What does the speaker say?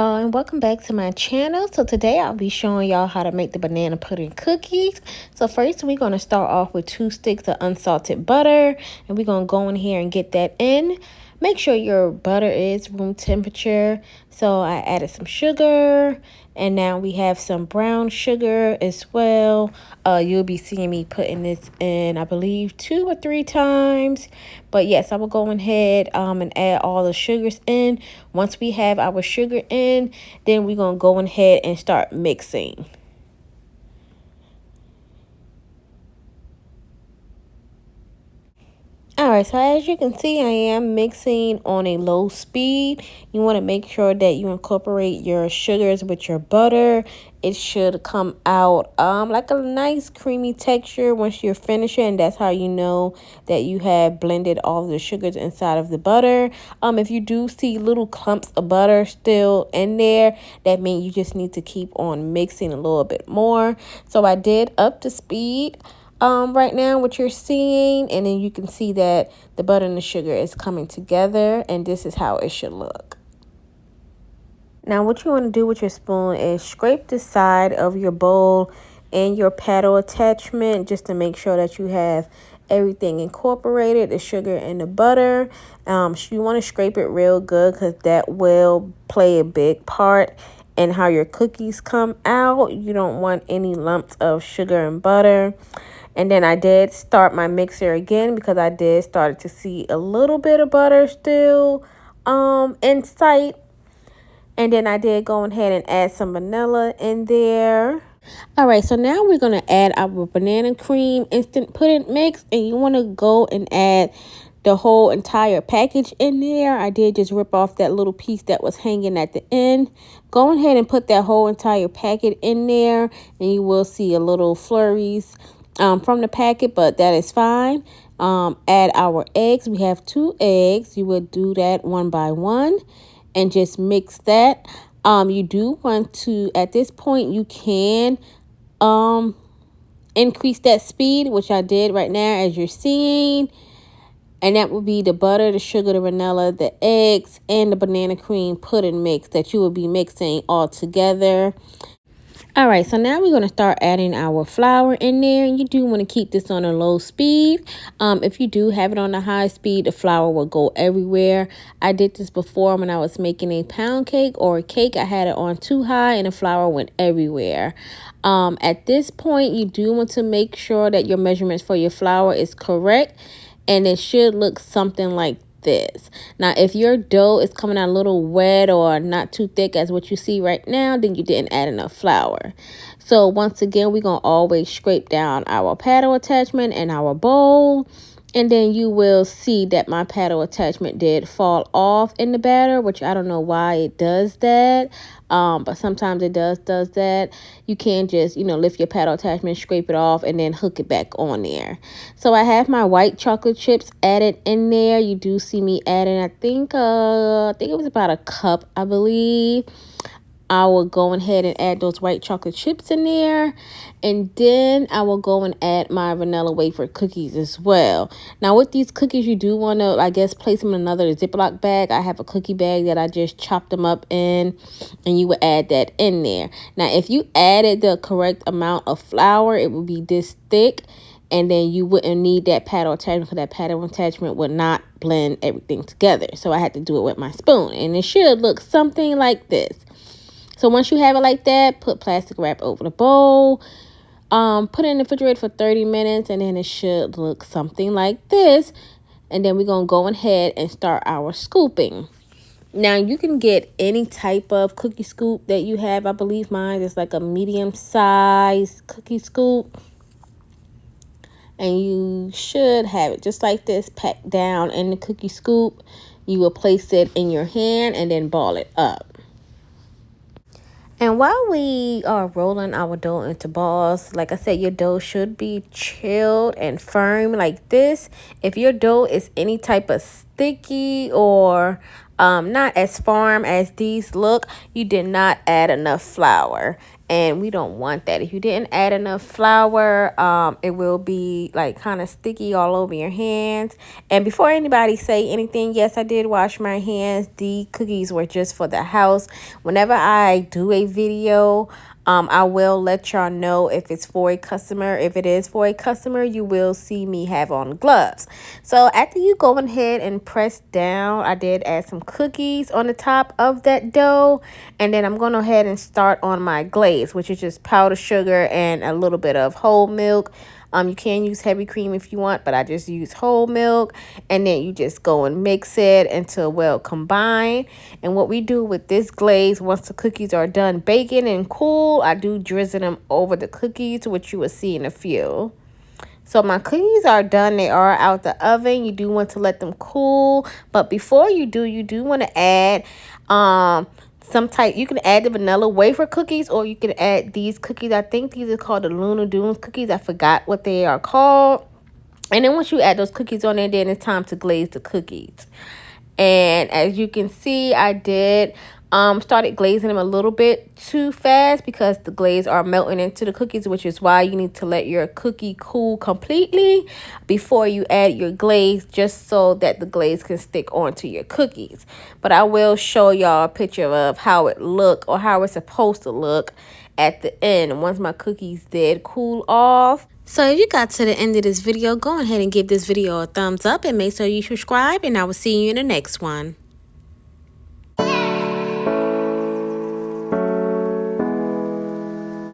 y'all, and welcome back to my channel. So today I'll be showing y'all how to make the banana pudding cookies. So first we're going to start off with 2 sticks of unsalted butter, and we're going to go in here and get that in. Make sure your butter is room temperature. So I added some sugar, and now we have some brown sugar as well. You'll be seeing me putting this in, I believe, 2 or 3 times. But yes, I will go ahead and add all the sugars in. Once we have our sugar in, then we're going to go ahead and start mixing. Alright, so as you can see, I am mixing on a low speed. You want to make sure that you incorporate your sugars with your butter. It should come out like a nice creamy texture once you're finishing. And that's how you know that you have blended all of the sugars inside of the butter. If you do see little clumps of butter still in there, that means you just need to keep on mixing a little bit more. So I did up the speed. Right now what you're seeing, and then you can see that the butter and the sugar is coming together, and this is how it should look. Now what you want to do with your spoon is scrape the side of your bowl and your paddle attachment just to make sure that you have everything incorporated, the sugar and the butter. You want to scrape it real good because that will play a big part in how your cookies come out. You don't want any lumps of sugar and butter. And then I did start my mixer again because I did start to see a little bit of butter still in sight. And then I did go ahead and add some vanilla in there. All right, so now we're going to add our banana cream instant pudding mix. And you want to go and add the whole entire package in there. I did just rip off that little piece that was hanging at the end. Go ahead and put that whole entire packet in there. And you will see a little flurries from the packet, but that is fine. Add our eggs. We have 2 eggs. You would do that one by one and just mix that. You do want to, at this point, you can increase that speed, which I did right now as you're seeing. And that would be the butter, the sugar, the vanilla, the eggs, and the banana cream pudding mix that you will be mixing all together. All right, so now we're going to start adding our flour in there. And you do want to keep this on a low speed. If you do have it on a high speed, the flour will go everywhere. I did this before when I was making a pound cake or a cake. I had it on too high and the flour went everywhere. At this point, you do want to make sure that your measurements for your flour is correct. And it should look something like this. Now, if your dough is coming out a little wet or not too thick as what you see right now, then you didn't add enough flour. So once again, we're going to always scrape down our paddle attachment and our bowl. And then you will see that my paddle attachment did fall off in the batter, which I don't know why it does that. But sometimes it does that. You can just, lift your paddle attachment, scrape it off, and then hook it back on there. So I have my white chocolate chips added in there. You do see me adding, I think it was about a cup, I believe. I will go ahead and add those white chocolate chips in there. And then I will go and add my vanilla wafer cookies as well. Now with these cookies, you do want to, I guess, place them in another Ziploc bag. I have a cookie bag that I just chopped them up in. And you would add that in there. Now if you added the correct amount of flour, it would be this thick. And then you wouldn't need that paddle attachment because that paddle attachment would not blend everything together. So I had to do it with my spoon. And it should look something like this. So once you have it like that, put plastic wrap over the bowl. Put it in the refrigerator for 30 minutes, and then it should look something like this. And then we're going to go ahead and start our scooping. Now, you can get any type of cookie scoop that you have. I believe mine is like a medium-sized cookie scoop. And you should have it just like this, packed down in the cookie scoop. You will place it in your hand and then ball it up. And while we are rolling our dough into balls, like I said, your dough should be chilled and firm like this. If your dough is any type of sticky or not as firm as these look, you did not add enough flour. and we don't want that. If you didn't add enough flour, it will be like kind of sticky all over your hands. And before anybody say anything, yes, I did wash my hands. The cookies were just for the house. Whenever I do a video, I will let y'all know if it's for a customer. If it is for a customer, you will see me have on gloves. So after you go ahead and press down, I did add some cookies on the top of that dough. And then I'm going to go ahead and start on my glaze, which is just powdered sugar and a little bit of whole milk. You can use heavy cream if you want, but I just use whole milk. And then you just go and mix it until well combined. And what we do with this glaze, once the cookies are done baking and cool, I do drizzle them over the cookies, which you will see in a few. So my cookies are done. They are out the oven. You do want to let them cool. But before you do want to add you can add the vanilla wafer cookies, or you can add these cookies. I think these are called the Lunar Dunes cookies. I forgot what they are called. And then once you add those cookies on there, then it's time to glaze the cookies. And as you can see, I did started glazing them a little bit too fast because the glaze are melting into the cookies, which is why you need to let your cookie cool completely before you add your glaze, just so that the glaze can stick onto your cookies. But I will show y'all a picture of how it look, or how it's supposed to look at the end once my cookies did cool off. So if you got to the end of this video, go ahead and give this video a thumbs up and make sure you subscribe, and I will see you in the next one.